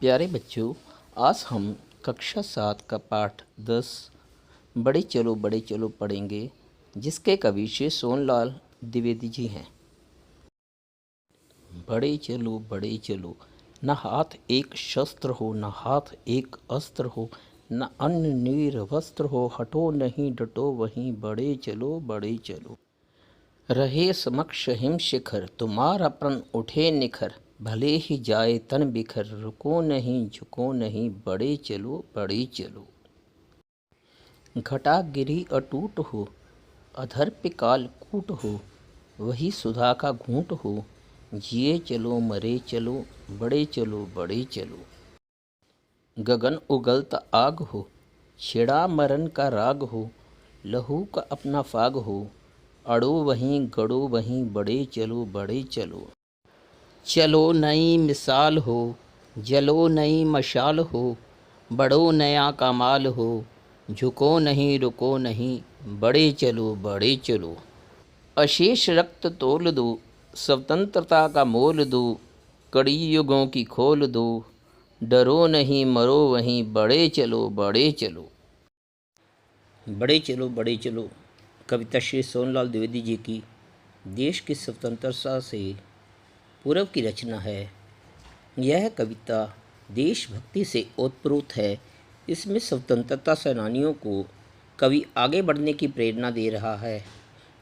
प्यारे बच्चों, आज हम कक्षा 7 का पाठ 10 बड़े चलो पढ़ेंगे, जिसके कवि श्री सोनलाल द्विवेदी जी हैं। बड़े चलो, न हाथ एक शस्त्र हो, न हाथ एक अस्त्र हो, न अन्न नीर वस्त्र हो, हटो नहीं डटो वहीं, बड़े चलो। रहे समक्ष हिम शिखर, तुम्हारा प्रण उठे निखर, भले ही जाए तन बिखर, रुको नहीं झुको नहीं, बड़े चलो। घटा गिरी अटूट हो, अधर पे काल कूट हो, वही सुधा का घूंट हो, जिए चलो मरे चलो, बड़े चलो। गगन उगलता आग हो, छिड़ा मरण का राग हो, लहू का अपना फाग हो, अड़ो वहीं गड़ो वहीं, बड़े चलो। चलो नई मिसाल हो, जलो नई मशाल हो, बढ़ो नया कमाल हो, झुको नहीं रुको नहीं, बड़े चलो। अशेष रक्त तोल दो, स्वतंत्रता का मोल दो, कड़ी युगों की खोल दो, डरो नहीं मरो वहीं, बड़े चलो। बड़े चलो कविता श्री सोनलाल द्विवेदी जी की देश की स्वतंत्रता से पूर्व की रचना है। यह कविता देशभक्ति से ओतप्रोत है। इसमें स्वतंत्रता सेनानियों को कवि आगे बढ़ने की प्रेरणा दे रहा है।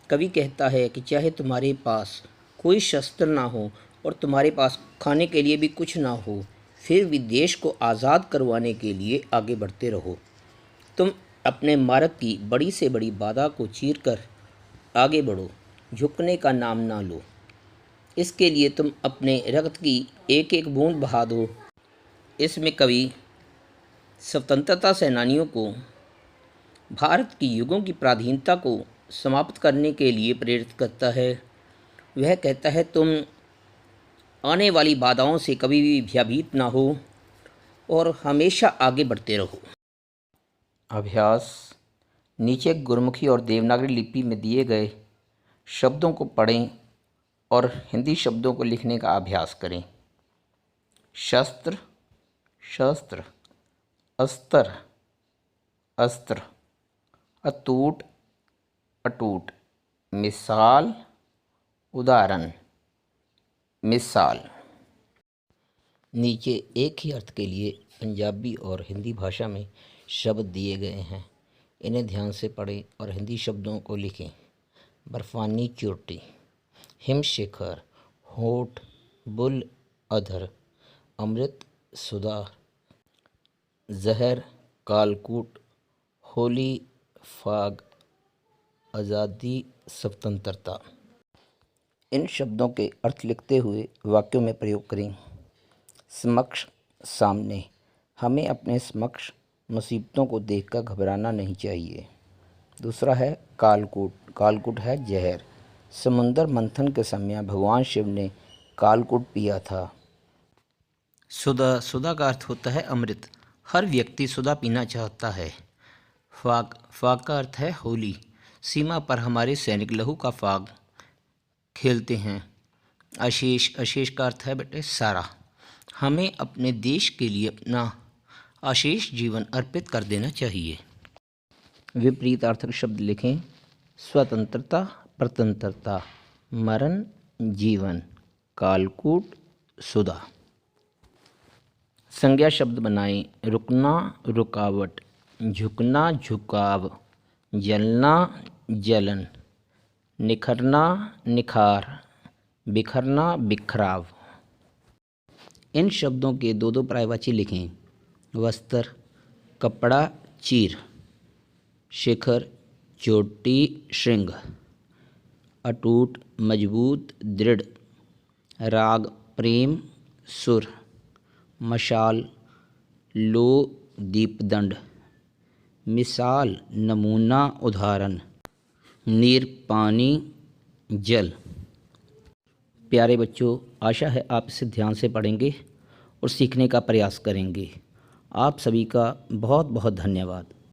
कवि कहता है कि चाहे तुम्हारे पास कोई शस्त्र ना हो और तुम्हारे पास खाने के लिए भी कुछ ना हो, फिर भी देश को आज़ाद करवाने के लिए आगे बढ़ते रहो। तुम अपने मार्ग की बड़ी से बड़ी बाधा को चीरकर आगे बढ़ो, झुकने का नाम ना लो। इसके लिए तुम अपने रक्त की एक एक बूंद बहा दो। इसमें कवि स्वतंत्रता सेनानियों को भारत की युगों की पराधीनता को समाप्त करने के लिए प्रेरित करता है। वह कहता है तुम आने वाली बाधाओं से कभी भी भयभीत ना हो और हमेशा आगे बढ़ते रहो। अभ्यास: नीचे गुरमुखी और देवनागरी लिपि में दिए गए शब्दों को पढ़ें और हिंदी शब्दों को लिखने का अभ्यास करें। शस्त्र, शस्त्र, अस्त्र, अस्त्र, अटूट, अटूट, मिसाल, उदाहरण, मिसाल। नीचे एक ही अर्थ के लिए पंजाबी और हिंदी भाषा में शब्द दिए गए हैं। इन्हें ध्यान से पढ़ें और हिंदी शब्दों को लिखें। बर्फानी चोटी, हिमशिखर, होठ, बुल, अधर, अमृत, सुधा, जहर, कालकूट, होली, फाग, आज़ादी, स्वतंत्रता। इन शब्दों के अर्थ लिखते हुए वाक्यों में प्रयोग करें। समक्ष, सामने, हमें अपने समक्ष मुसीबतों को देखकर घबराना नहीं चाहिए। दूसरा है कालकूट, कालकूट है जहर। समुद्र मंथन के समय भगवान शिव ने कालकूट पिया था। सुधा, सुधा का अर्थ होता है अमृत। हर व्यक्ति सुधा पीना चाहता है। फाग, फाग का अर्थ है होली। सीमा पर हमारे सैनिक लहू का फाग खेलते हैं। अशेष, अशेष का अर्थ है बेटे सारा। हमें अपने देश के लिए अपना अशेष जीवन अर्पित कर देना चाहिए। विपरीतार्थक शब्द लिखें। स्वतंत्रता, प्रतंत्रता, मरण, जीवन, कालकूट, सुधा। संज्ञा शब्द बनाएं। रुकना, रुकावट, झुकना, झुकाव, जलना, जलन, निखरना, निखार, बिखरना, बिखराव। इन शब्दों के दो दो पर्यायवाची लिखें। वस्त्र, कपड़ा, चीर, शिखर, चोटी, श्रृंग, अटूट, मजबूत, दृढ़, राग, प्रेम, सुर, मशाल, लो, दीपदंड, मिसाल, नमूना, उदाहरण, नीर, पानी, जल। प्यारे बच्चों, आशा है आप इसे ध्यान से पढ़ेंगे और सीखने का प्रयास करेंगे। आप सभी का बहुत बहुत धन्यवाद।